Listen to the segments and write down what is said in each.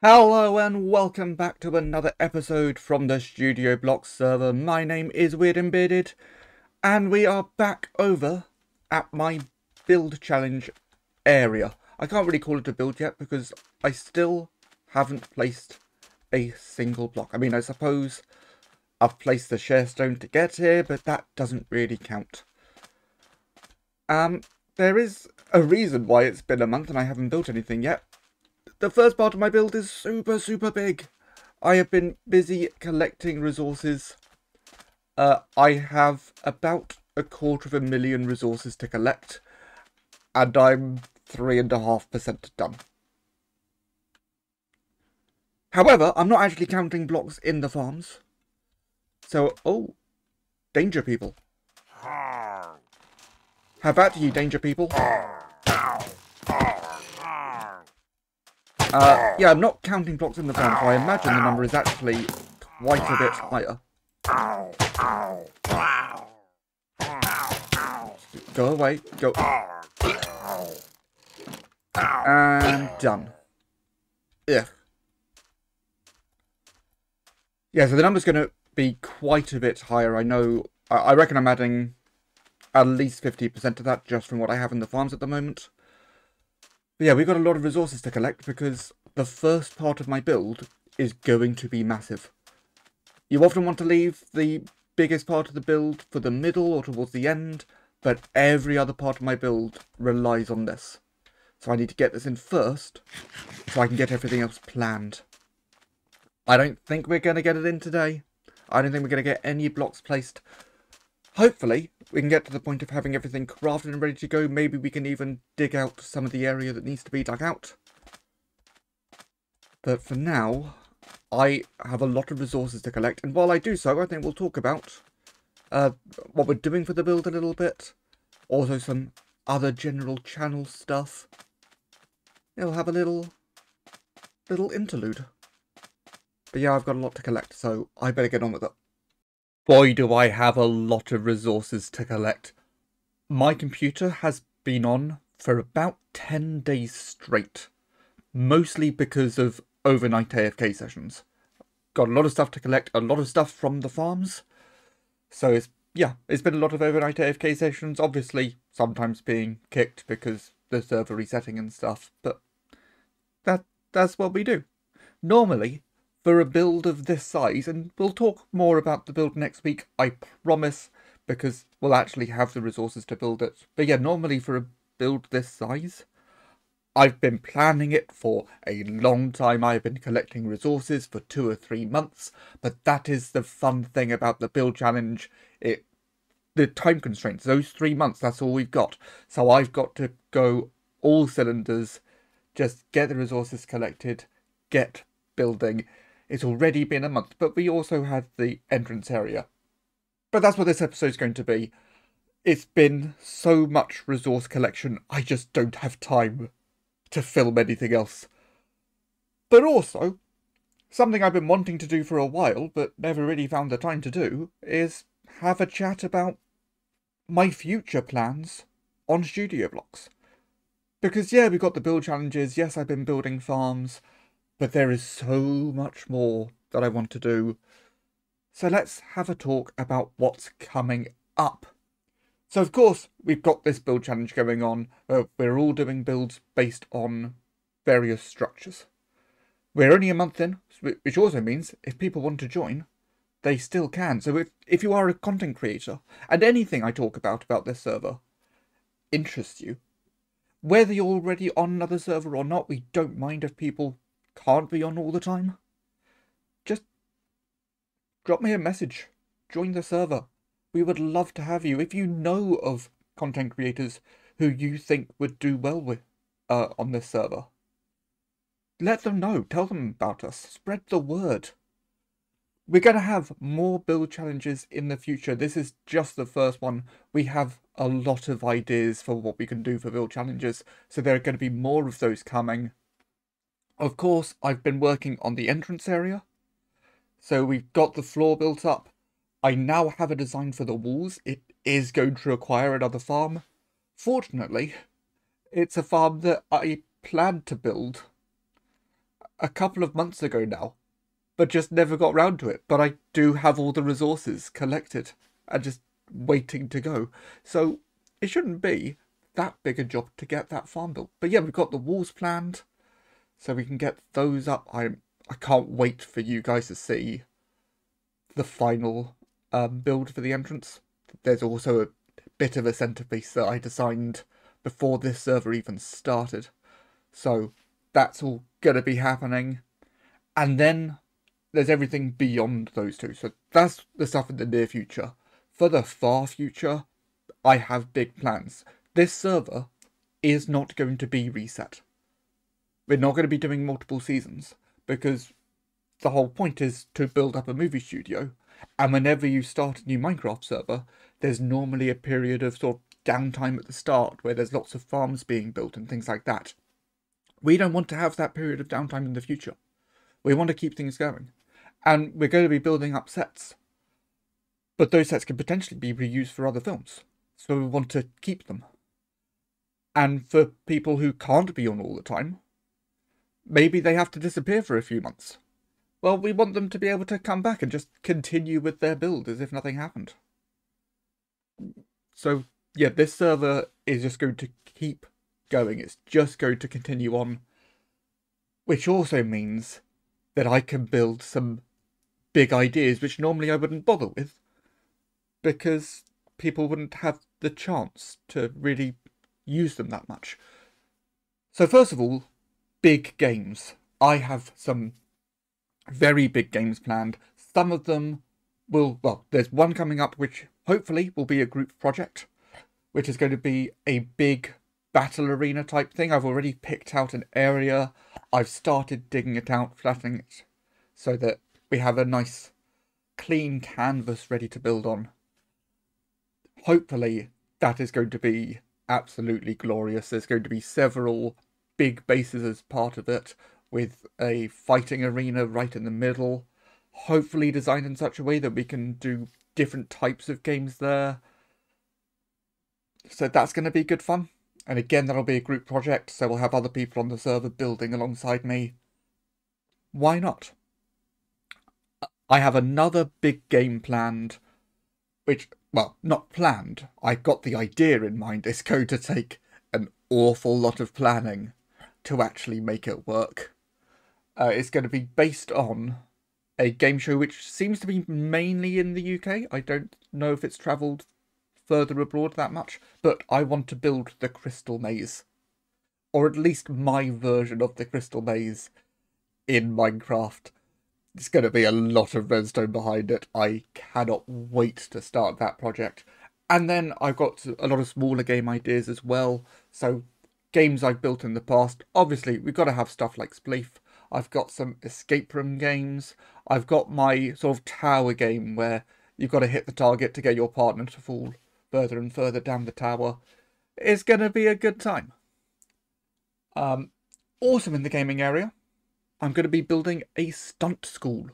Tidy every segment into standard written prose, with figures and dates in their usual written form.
Hello and welcome back to another episode from the Studio Blocks server. My name is Weird and Bearded, and we are back over at my build challenge area. I can't really call it a build yet because I still haven't placed a single block. I mean, I suppose I've placed the share stone to get here, but that doesn't really count. There is a reason why it's been a month and I haven't built anything yet. The first part of my build is super big. I have been busy collecting resources. I have about 250,000 resources to collect, and I'm 3.5% done. However, I'm not actually counting blocks in the farms. So, oh, danger people. Have at you, danger people. Yeah, I'm not counting blocks in the farm, so I imagine the number is actually quite a bit higher. Go away, go. And done. Ugh. Yeah, so the number's going to be quite a bit higher. I know, I reckon I'm adding at least 50% of that just from what I have in the farms at the moment. But yeah, we've got a lot of resources to collect because the first part of my build is going to be massive. You often want to leave the biggest part of the build for the middle or towards the end, but every other part of my build relies on this. So I need to get this in first so I can get everything else planned. I don't think we're going to get it in today. I don't think we're going to get any blocks placed. Hopefully, we can get to the point of having everything crafted and ready to go. Maybe we can even dig out some of the area that needs to be dug out. But for now, I have a lot of resources to collect. And while I do so, I think we'll talk about what we're doing for the build a little bit. Also some other general channel stuff. We'll have a little interlude. But yeah, I've got a lot to collect, so I better get on with it. Boy, do I have a lot of resources to collect. My computer has been on for about 10 days straight. Mostly because of overnight AFK sessions. Got a lot of stuff to collect, a lot of stuff from the farms. So it's been a lot of overnight AFK sessions. Obviously, sometimes being kicked because the server resetting and stuff. But that's what we do. Normally, for a build of this size, and we'll talk more about the build next week, I promise, because we'll actually have the resources to build it. But yeah, normally for a build this size, I've been planning it for a long time. I've been collecting resources for 2 or 3 months, but that is the fun thing about the build challenge. The time constraints, those 3 months, that's all we've got. So I've got to go all cylinders, just get the resources collected, get building. It's already been a month, but we also had the entrance area. But that's what this episode's going to be. It's been so much resource collection, I just don't have time to film anything else. But also, something I've been wanting to do for a while, but never really found the time to do, is have a chat about my future plans on Studio Blocks. Because yeah, we've got the build challenges, yes, I've been building farms, but there is so much more that I want to do. So let's have a talk about what's coming up. So of course, we've got this build challenge going on. We're all doing builds based on various structures. We're only a month in, which also means if people want to join, they still can. So if you are a content creator, and anything I talk about this server interests you, whether you're already on another server or not, we don't mind if people can't be on all the time. Just drop me a message. Join the server. We would love to have you. If you know of content creators who you think would do well with on this server, let them know. Tell them about us. Spread the word. We're going to have more build challenges in the future. This is just the first one. We have a lot of ideas for what we can do for build challenges, so there are going to be more of those coming. Of course, I've been working on the entrance area. So we've got the floor built up. I now have a design for the walls. It is going to require another farm. Fortunately, it's a farm that I planned to build a couple of months ago now, but just never got round to it. But I do have all the resources collected and just waiting to go. So it shouldn't be that big a job to get that farm built. But yeah, we've got the walls planned, so we can get those up. I can't wait for you guys to see the final build for the entrance. There's also a bit of a centerpiece that I designed before this server even started. So that's all gonna be happening. And then there's everything beyond those two. So that's the stuff in the near future. For the far future, I have big plans. This server is not going to be reset. We're not going to be doing multiple seasons, because the whole point is to build up a movie studio. And whenever you start a new Minecraft server, there's normally a period of sort of downtime at the start where there's lots of farms being built and things like that. We don't want to have that period of downtime in the future. We want to keep things going. And we're going to be building up sets. But those sets could potentially be reused for other films. So we want to keep them. And for people who can't be on all the time, maybe they have to disappear for a few months. Well, we want them to be able to come back and just continue with their build as if nothing happened. So, yeah, this server is just going to keep going. It's just going to continue on. Which also means that I can build some big ideas which normally I wouldn't bother with, because people wouldn't have the chance to really use them that much. So first of all, big games. I have some very big games planned. Some of them will, well, there's one coming up which hopefully will be a group project, which is going to be a big battle arena type thing. I've already picked out an area. I've started digging it out, flattening it, so that we have a nice clean canvas ready to build on. Hopefully that is going to be absolutely glorious. There's going to be several big bases as part of it, with a fighting arena right in the middle, hopefully designed in such a way that we can do different types of games there. So that's going to be good fun. And again, that'll be a group project, so we'll have other people on the server building alongside me. Why not? I have another big game planned, which, well, not planned. I've got the idea in mind. It's going to take an awful lot of planning to actually make it work. It's going to be based on a game show which seems to be mainly in the UK. I don't know if it's travelled further abroad that much, but I want to build the Crystal Maze. Or at least my version of the Crystal Maze in Minecraft. There's going to be a lot of redstone behind it. I cannot wait to start that project. And then I've got a lot of smaller game ideas as well. So games I've built in the past. Obviously, we've got to have stuff like Spleef. I've got some escape room games. I've got my sort of tower game where you've got to hit the target to get your partner to fall further and further down the tower. It's going to be a good time. Also in the gaming area, I'm going to be building a stunt school.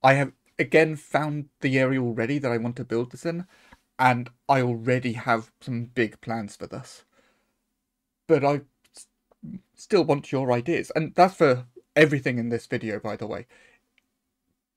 I have, again, found the area already that I want to build this in, and I already have some big plans for this. But I still want your ideas, and that's for everything in this video, by the way.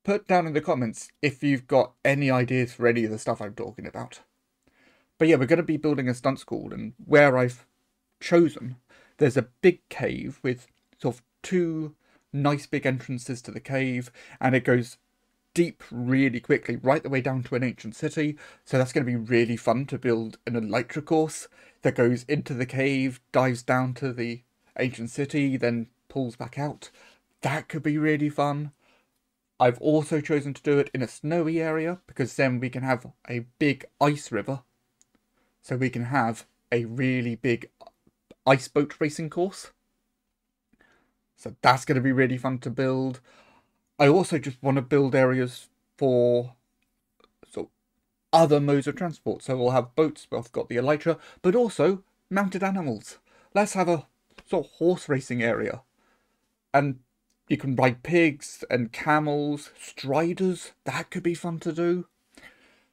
Put down in the comments if you've got any ideas for any of the stuff I'm talking about. But yeah, we're going to be building a stunt school, and where I've chosen, there's a big cave with sort of two nice big entrances to the cave, and it goes deep really quickly, right the way down to an ancient city. So that's going to be really fun to build an Elytra course that goes into the cave, dives down to the ancient city, then pulls back out. That could be really fun. I've also chosen to do it in a snowy area, because then we can have a big ice river. So we can have a really big ice boat racing course. So that's going to be really fun to build. I also just want to build areas for sort of other modes of transport. So we'll have boats, we've got the Elytra, but also mounted animals. Let's have a sort of horse racing area. And you can ride pigs and camels, striders. That could be fun to do.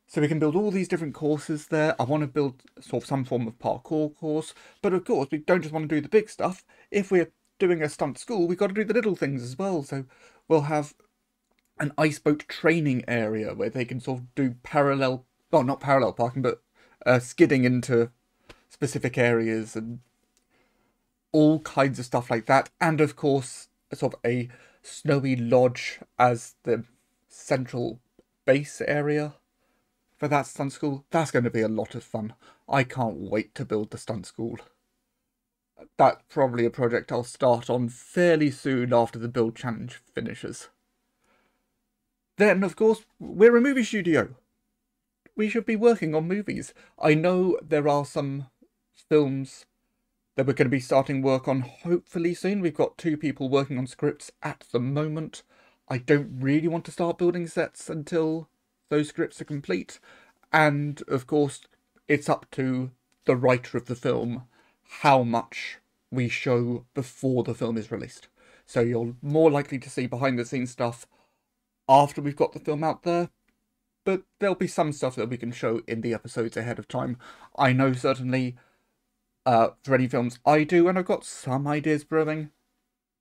So we can build all these different courses there. I want to build sort of some form of parkour course. But of course, we don't just want to do the big stuff. If we're doing a stunt school, we've got to do the little things as well. So we'll have an ice boat training area where they can sort of do parallel, well, not parallel parking, but skidding into specific areas and all kinds of stuff like that. And of course, sort of a snowy lodge as the central base area for that stunt school. That's going to be a lot of fun. I can't wait to build the stunt school. That's probably a project I'll start on fairly soon after the build challenge finishes. Then, of course, we're a movie studio. We should be working on movies. I know there are some films that we're going to be starting work on hopefully soon. We've got 2 people working on scripts at the moment. I don't really want to start building sets until those scripts are complete. And, of course, it's up to the writer of the film how much we show before the film is released. So you're more likely to see behind the scenes stuff after we've got the film out there. But there'll be some stuff that we can show in the episodes ahead of time. I know certainly for any films I do, and I've got some ideas brewing,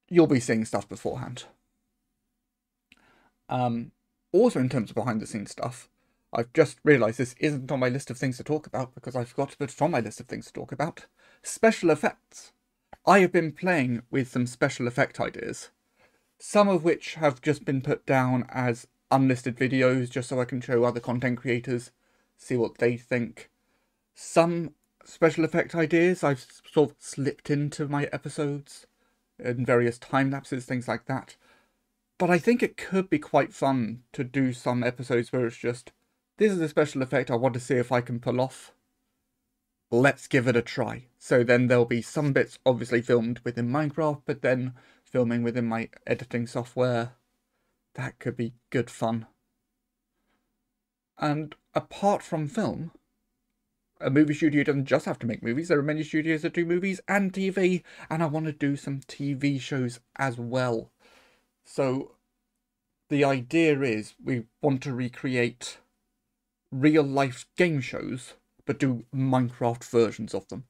you'll be seeing stuff beforehand. Also, in terms of behind the scenes stuff, I've just realised this isn't on my list of things to talk about because I forgot to put it on my list of things to talk about. Special effects. I have been playing with some special effect ideas, some of which have just been put down as unlisted videos just so I can show other content creators, see what they think. Some special effect ideas I've sort of slipped into my episodes in various time lapses, things like that. But I think it could be quite fun to do some episodes where it's just, this is a special effect I want to see if I can pull off. Let's give it a try. So then there'll be some bits obviously filmed within Minecraft, but then filming within my editing software. That could be good fun. And apart from film, a movie studio doesn't just have to make movies. There are many studios that do movies and TV, and I want to do some TV shows as well. So the idea is we want to recreate real life game shows, but do Minecraft versions of them.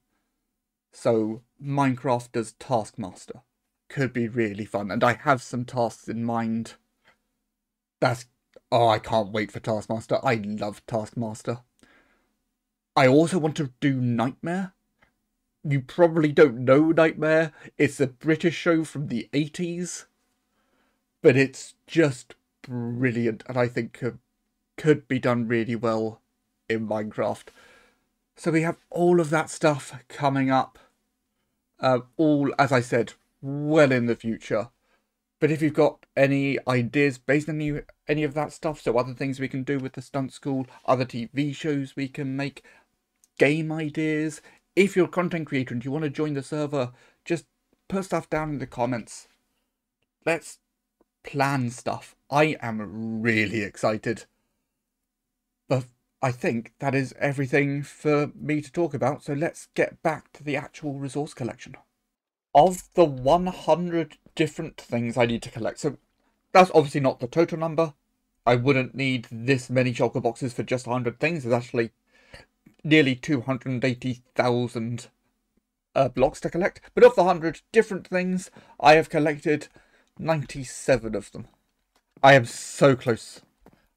So Minecraft does Taskmaster. Could be really fun, and I have some tasks in mind. Oh, I can't wait for Taskmaster. I love Taskmaster. I also want to do Nightmare. You probably don't know Nightmare. It's a British show from the 80s. But it's just brilliant, and I think could be done really well in Minecraft. So we have all of that stuff coming up. All, as I said, well in the future. But if you've got any ideas based on any of that stuff, so other things we can do with the stunt school, other TV shows we can make, game ideas, if you're a content creator and you want to join the server, just put stuff down in the comments. Let's plan stuff. I am really excited. But I think that is everything for me to talk about, so let's get back to the actual resource collection. Of the 100 different things I need to collect, so that's obviously not the total number. I wouldn't need this many shulker boxes for just 100 things. There's actually nearly 280,000 blocks to collect. But of the 100 different things, I have collected 97 of them. I am so close.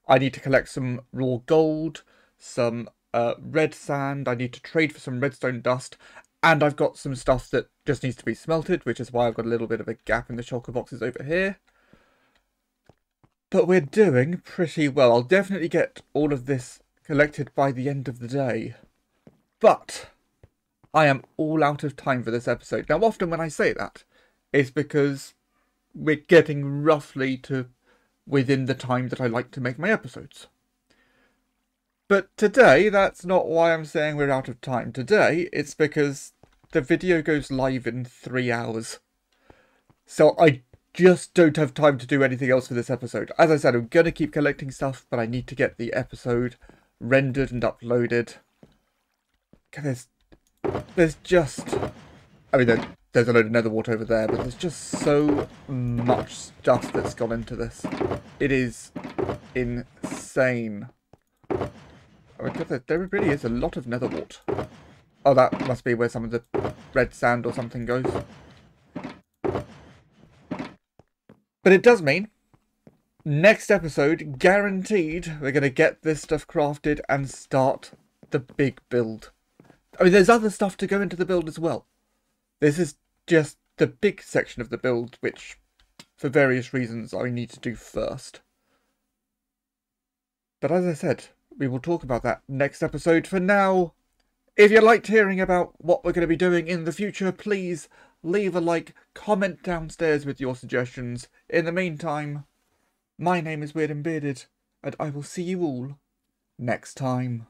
I need to collect some raw gold, some red sand. I need to trade for some redstone dust. And I've got some stuff that just needs to be smelted, which is why I've got a little bit of a gap in the shulker boxes over here. But we're doing pretty well. I'll definitely get all of this collected by the end of the day. But I am all out of time for this episode. Now, often when I say that, it's because we're getting roughly to within the time that I like to make my episodes. But today, that's not why I'm saying we're out of time. Today, it's because the video goes live in 3 hours. So I just don't have time to do anything else for this episode. As I said, I'm going to keep collecting stuff, but I need to get the episode rendered and uploaded. There's just... I mean, there's a load of nether wart over there, but there's just so much stuff that's gone into this. It is insane. Oh my god, there really is a lot of nether wart. Oh, that must be where some of the red sand or something goes. But it does mean next episode, guaranteed, we're going to get this stuff crafted and start the big build. I mean, there's other stuff to go into the build as well. This is just the big section of the build, which, for various reasons, I need to do first. But as I said, we will talk about that next episode. For now, if you liked hearing about what we're going to be doing in the future, please leave a like, comment downstairs with your suggestions. In the meantime, my name is Weird and Bearded, and I will see you all next time.